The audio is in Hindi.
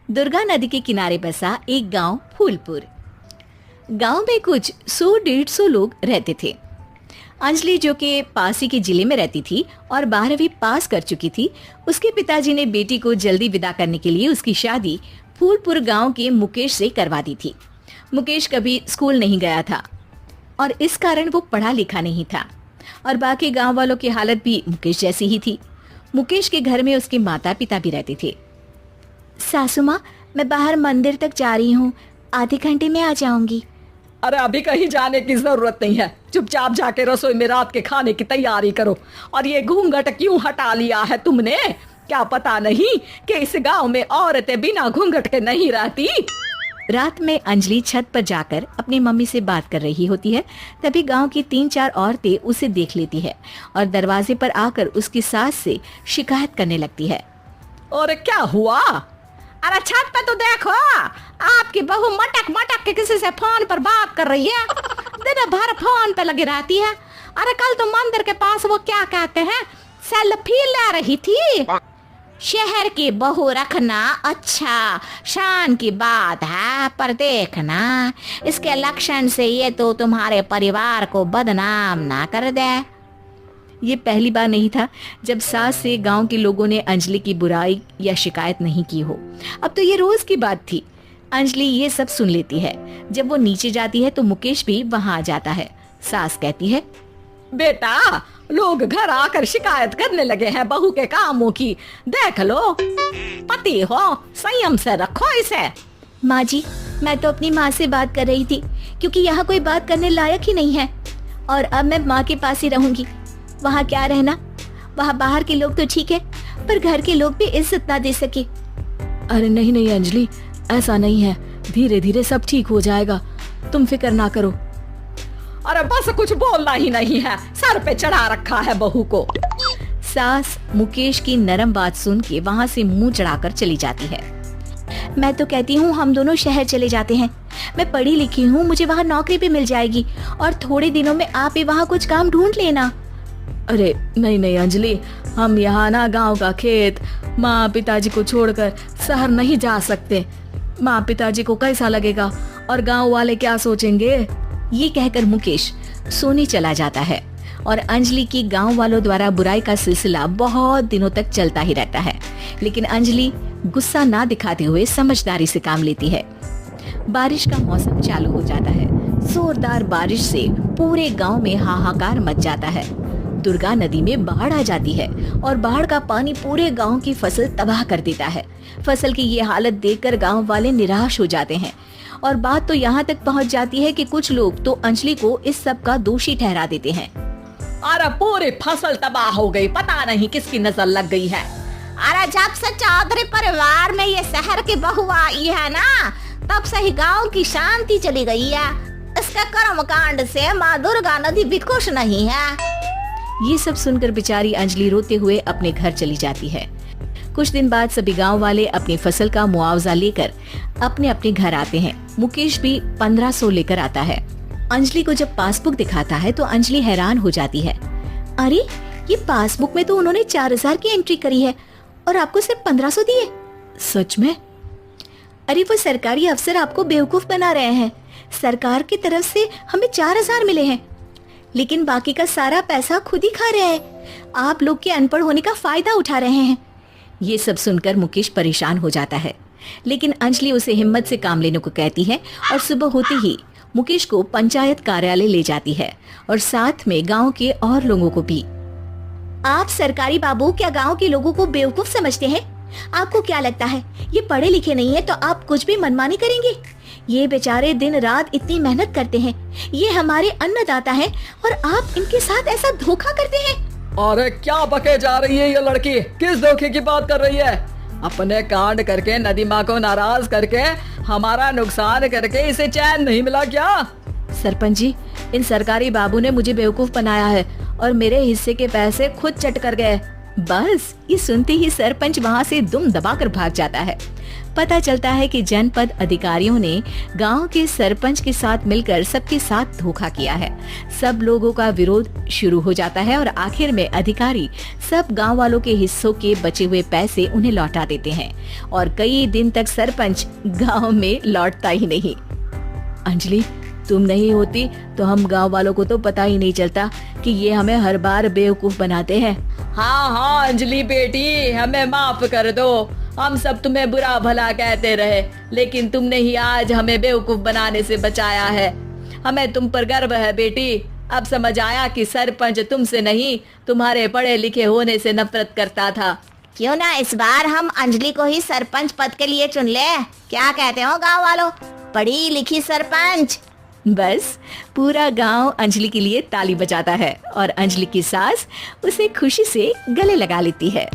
दुर्गा नदी के किनारे बसा एक गांव फूलपुर। गांव में कुछ 100-150 लोग रहते थे। अंजलि, जो कि पास ही के जिले में रहती थी और 12वीं पास कर चुकी थी, उसके पिताजी ने बेटी को जल्दी विदा करने के लिए उसकी शादी फूलपुर गांव के मुकेश से करवा दी थी। मुकेश कभी स्कूल नहीं गया था और इस कारण वो पढ़ा लिखा नहीं था और बाकी गांव वालों की हालत भी मुकेश जैसी ही थी। मुकेश के घर में उसके माता पिता भी रहते थे। सासू माँ, मैं बाहर मंदिर तक जा रही हूँ, आधे घंटे में आ जाऊंगी। अरे अभी कहीं जाने की जरूरत नहीं है, चुपचाप जाके रसोई में रात के खाने की तैयारी करो। और ये घूंघट क्यों हटा लिया है तुमने? क्या पता नहीं कि इस गांव में औरतें बिना घूंघट के नहीं रहती। रात में अंजलि छत पर जाकर अपनी मम्मी से बात कर रही होती है। तभी गांव की 3-4 औरतें उसे देख लेती है और दरवाजे पर आकर उसकी सास से शिकायत करने लगती है। और क्या हुआ? अरे छत पे तो देखो, आपकी बहू मटक मटक के किसी से फोन पर बात कर रही है। दिन भर फोन पे लगी रहती है। अरे कल तो मंदिर के पास वो क्या कहते हैं, सेल्फी ले रही थी। शहर की बहू रखना अच्छा शान की बात है, पर देखना इसके लक्षण से ये तो तुम्हारे परिवार को बदनाम ना कर दे। ये पहली बार नहीं था जब सास से गांव के लोगों ने अंजलि की बुराई या शिकायत नहीं की हो। अब तो ये रोज की बात थी। अंजलि ये सब सुन लेती है। जब वो नीचे जाती है तो मुकेश भी वहां आ जाता है। सास कहती है, बेटा, लोग घर आकर शिकायत करने लगे हैं बहू के कामों की। देख लो, पति हो, संयम से रखो इसे। माँ जी, मैं तो अपनी माँ से बात कर रही थी, क्योंकि यहाँ कोई बात करने लायक ही नहीं है और अब मैं माँ के पास ही रहूंगी। वहाँ क्या रहना, वहाँ बाहर के लोग तो ठीक है, पर घर के लोग भी इज्जत ना दे सके। अरे नहीं नहीं अंजलि, ऐसा नहीं है, धीरे धीरे सब ठीक हो जाएगा, तुम फिक्र ना करो। अरे बस कुछ बोलना ही नहीं है, सर पे चढ़ा रखा है बहू को। सास मुकेश की नरम बात सुन के वहाँ से मुंह चढ़ाकर चली जाती है। मैं तो कहती हूँ हम दोनों शहर चले जाते हैं। मैं पढ़ी लिखी हूँ, मुझे वहाँ नौकरी भी मिल जाएगी और थोड़े दिनों में आप भी वहाँ कुछ काम ढूंढ लेना। अरे नहीं नहीं अंजलि, हम यहाँ ना गांव का खेत, माँ पिताजी को छोड़कर शहर नहीं जा सकते। माँ पिताजी को कैसा लगेगा और गांव वाले क्या सोचेंगे? ये कहकर मुकेश सोने चला जाता है और अंजलि की गांव वालों द्वारा बुराई का सिलसिला बहुत दिनों तक चलता ही रहता है। लेकिन अंजलि गुस्सा ना दिखाते हुए समझदारी से काम लेती है। बारिश का मौसम चालू हो जाता है। जोरदार बारिश से पूरे गांव में हाहाकार मच जाता है। दुर्गा नदी में बाढ़ आ जाती है और बाढ़ का पानी पूरे गांव की फसल तबाह कर देता है। फसल की ये हालत देखकर गांव वाले निराश हो जाते हैं और बात तो यहाँ तक पहुँच जाती है कि कुछ लोग तो अंजलि को इस सब का दोषी ठहरा देते हैं। अरे पूरी फसल तबाह हो गई, पता नहीं किसकी नजर लग गई है। अरे जब से चौधरी परिवार में ये शहर की बहू आई है ना, तब से ही गांव की शांति चली गई है। इसके कर्म कांड से माँ दुर्गा नदी भी खुश नहीं है। ये सब सुनकर बेचारी अंजलि रोते हुए अपने घर चली जाती है। कुछ दिन बाद सभी गांव वाले अपनी फसल का मुआवजा लेकर अपने अपने घर आते हैं। मुकेश भी 1500 लेकर आता है। अंजलि को जब पासबुक दिखाता है तो अंजलि हैरान हो जाती है। अरे, ये पासबुक में तो उन्होंने 4000 की एंट्री करी है और आपको सिर्फ 1500 दिए। सच में? अरे वो सरकारी अफसर आपको बेवकूफ बना रहे हैं। सरकार की तरफ से हमें 4000 मिले हैं, लेकिन बाकी का सारा पैसा खुद ही खा रहे हैं। आप लोग के अनपढ़ होने का फायदा उठा रहे हैं। ये सब सुनकर मुकेश परेशान हो जाता है, लेकिन अंजलि उसे हिम्मत से काम लेने को कहती है और सुबह होते ही मुकेश को पंचायत कार्यालय ले जाती है और साथ में गांव के और लोगों को भी। आप सरकारी बाबू क्या गांव के लोगों को बेवकूफ समझते हैं? आपको क्या लगता है ये पढ़े लिखे नहीं है तो आप कुछ भी मनमानी करेंगे? ये बेचारे दिन रात इतनी मेहनत करते हैं, ये हमारे अन्नदाता हैं और आप इनके साथ ऐसा धोखा करते हैं। अरे क्या बके जा रही है ये लड़की, किस धोखे की बात कर रही है? अपने कांड करके नदी माँ को नाराज करके हमारा नुकसान करके इसे चैन नहीं मिला क्या? सरपंच जी, इन सरकारी बाबू ने मुझे बेवकूफ बनाया है और मेरे हिस्से के पैसे खुद चट कर गए। बस ये सुनते ही सरपंच वहाँ से दुम दबाकर भाग जाता है। पता चलता है कि जनपद अधिकारियों ने गांव के सरपंच के साथ मिलकर सबके साथ धोखा किया है। सब लोगों का विरोध शुरू हो जाता है और आखिर में अधिकारी सब गांव वालों के हिस्सों के बचे हुए पैसे उन्हें लौटा देते हैं और कई दिन तक सरपंच गांव में लौटता ही नहीं। अंजलि, तुम नहीं होती तो हम गांव वालों को तो पता ही नहीं चलता कि ये हमें हर बार बेवकूफ बनाते हैं। हाँ हाँ अंजलि बेटी, हमें माफ कर दो। हम सब तुम्हें बुरा भला कहते रहे, लेकिन तुमने ही आज हमें बेवकूफ बनाने से बचाया है। हमें तुम पर गर्व है बेटी। अब समझ आया कि सरपंच तुमसे नहीं, तुम्हारे पढ़े लिखे होने से नफरत करता था। क्यों ना इस बार हम अंजलि को ही सरपंच पद के लिए चुन ले। क्या कहते हो गांव वालों? पढ़ी लिखी सरपंच। बस पूरा गांव अंजलि के लिए ताली बजाता है और अंजलि की सास उसे खुशी से गले लगा लेती है।